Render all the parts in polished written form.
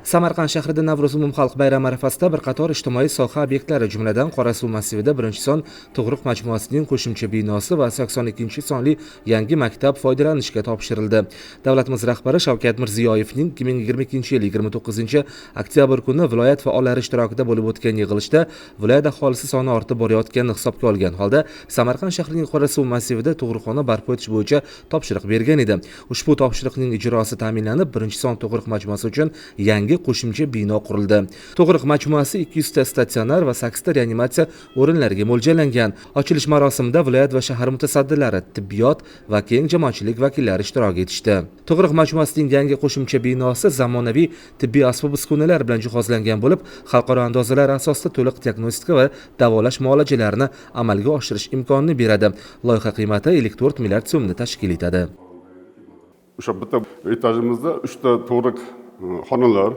Samarqand shahrida Navro'z umumxalq bayrami arafasida bir qator ijtimoiy soha obyektlari, jumladan Qorasuv massivida 1-son tug'ruq majmuasining qo'shimcha binosi va 82-sonli yangi maktab foydalanishga topshirildi. Davlatimiz rahbari Shavkat Mirziyoyevning 2022-yil 29-oktyabr kuni viloyat faollari ishtirokida bo'lib o'tgan yig'ilishda viloyat aholisi soni ortib borayotganini hisobga olgan holda Samarqand shahrining Qorasuv massivida tug'ruqxona barpo etish bo'yicha topshiriq bergan edi. Ushbu topshiriqning ijrosi ta'minlanib, 1-son tug'ruq majmuasi uchun yangi qo'shimcha bino qurildi. Tug'ruq majmuasi 200 ta statsionar va 8 ta reanimatsiya o'rinlariga mo'ljallangan. Ochilish marosimida viloyat va shahar mutasaddilari, tibbiyot va keng jamoatchilik vakillari ishtirok etishdi. Tug'ruq majmuasining yangi qo'shimcha binosi zamonaviy tibbiy asbob-uskunalar bilan jihozlangan bo'lib, xalqaro andozalar asosida to'liq diagnostika va davolash muolajalarini amalga oshirish imkonini beradi. Loyiha qiymati 54 milliard so'mni tashkil etadi. O'sha bitta etajimizda 3 ta tug'ruq xonalar,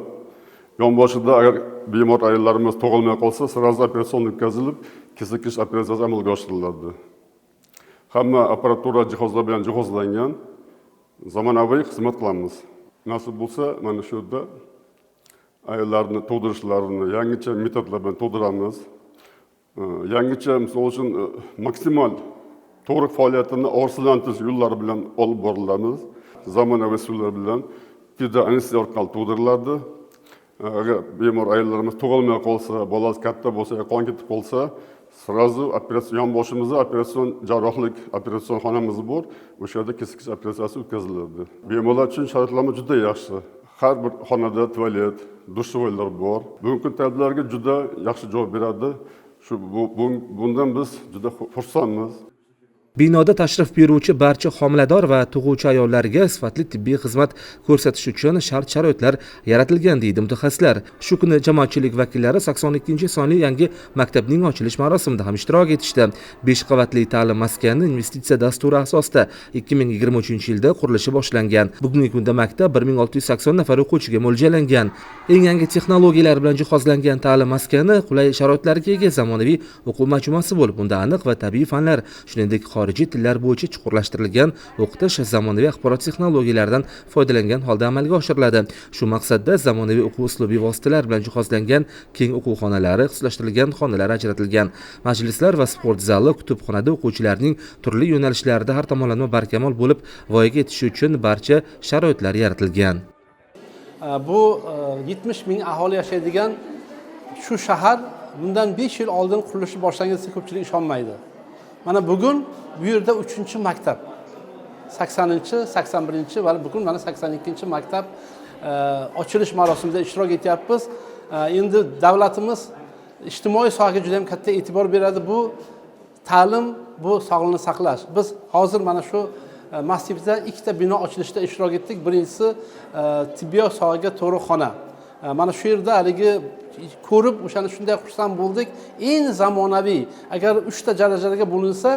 yonboshida agar bemor ayollarimiz tug'ilmay qolsa, sразу operatsion o'tkazilib, kesakish operatsiyasi amalga oshiriladi. Hamma apparatura jihozlar bilan jihozlangan, zamonaviy xizmat qilamiz. Nasib bo'lsa, mana shu yerda ayollarni tug'dirishlarini yangicha metodlar bilan tug'diramiz. Yangicha, misol uchun, maksimal tug'ruq faoliyatini orsizlantirish yo'llari bilan olib borilamiz. Zamonaviy usullar bilan anesteziya orqali tug'diriladi. Agar bemor ayollarimiz tug'ilmay qolsa, bolasi katta bo'lsa, qon ketib qolsa, sразу operatsiya yonboshimizda operatsion jarrohlik operatsion xonamiz bor. O'sha yerda kesakish operatsiyasi o'tkaziladi. Bemorlar uchun sharoitlar juda yaxshi. Har bir xonada tualet, dushvoylar bor. Bugungi talablarga juda yaxshi javob beradi. Bundan biz juda xursandmiz. Binoda tashrif buyuruvchi barcha homilador va tug'uvchi ayollarga sifatli tibbiy xizmat ko'rsatish uchun shart-sharoitlar yaratilgan deydi mutaxassislar. Shu kuni jamoatchilik vakillari 82-sonli yangi maktabning ochilish marosimida ham ishtirok etishdi. 5 qavatli ta'lim maskani investitsiya dasturi asosida 2023-yilda qurilishi boshlangan. Bugungi kunda maktab 1680 nafar o'quvchiga mo'ljallangan. Eng yangi texnologiyalar bilan jihozlangan ta'lim maskani qulay sharoitlarga ega zamonaviy o'quv majmuasi bo'lib, unda aniq va tabiiy fanlar, shuningdek xorijiy tillar bo'yicha chuqurlashtirilgan o'qitish zamonaviy axborot texnologiyalaridan foydalangan holda amalga oshiriladi. Shu maqsadda zamonaviy o'quv uslubiy vositalar bilan jihozlangan keng o'quv xonalari, xususlashtirilgan xonalar ajratilgan. Majlislar va sport zali, kutubxonada o'quvchilarning turli yo'nalishlarida har tomonlama barkamol bo'lib voyaga yetishi uchun barcha sharoitlar yaratilgan. Bu 70 ming aholi yashaydigan shu shahar bundan 5 yil oldin qurilishi boshlangan desa ko'pchilik ishonmaydi. Mana bugun bu yerda 3-maktab, 80-chi, 81-chi va bugun mana 82-chi maktab ochilish marosimida ishtirok etyapmiz. Endi davlatimiz ijtimoiy sohaga juda ham katta e'tibor beradi. Bu ta'lim, bu sog'liqni saqlash. Biz hozir mana shu massivda 2 ta bino ochilishida ishtirok etdik. Birinchisi tibbiyot sohaga tug'ruqxona. Mana shu yerda haligi ko'rib o'shani shunday xursand bo'ldik. Eng zamonaviy, agar 3 ta darajaga bo'linsa,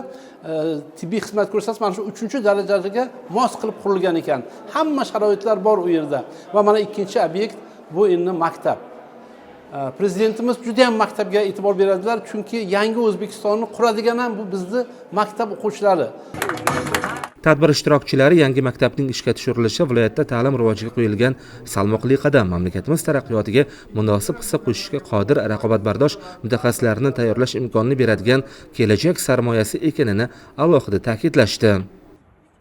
tibbiy xizmat ko'rsatsa, mana shu 3-darajaga mos qilib qurilgan ekan. Hamma sharoitlar bor u yerda. Va mana ikkinchi obyekt bu endi maktab. Prezidentimiz juda ham maktabga e'tibor beradilar, chunki yangi O'zbekistonni quradigan ham bu bizning maktab o'quvchilari. Tadbir ishtirokchilari yangi maktabning ishga tushirilishi viloyatda ta'lim rivojiga qo'yilgan salmoqli qadam, mamlakatimiz taraqqiyotiga munosib hissa qo'shishga qodir raqobatbardosh mutaxassislarni tayyorlash imkonini beradigan kelajak sarmoyasi ekanini alohida ta'kidlashdi.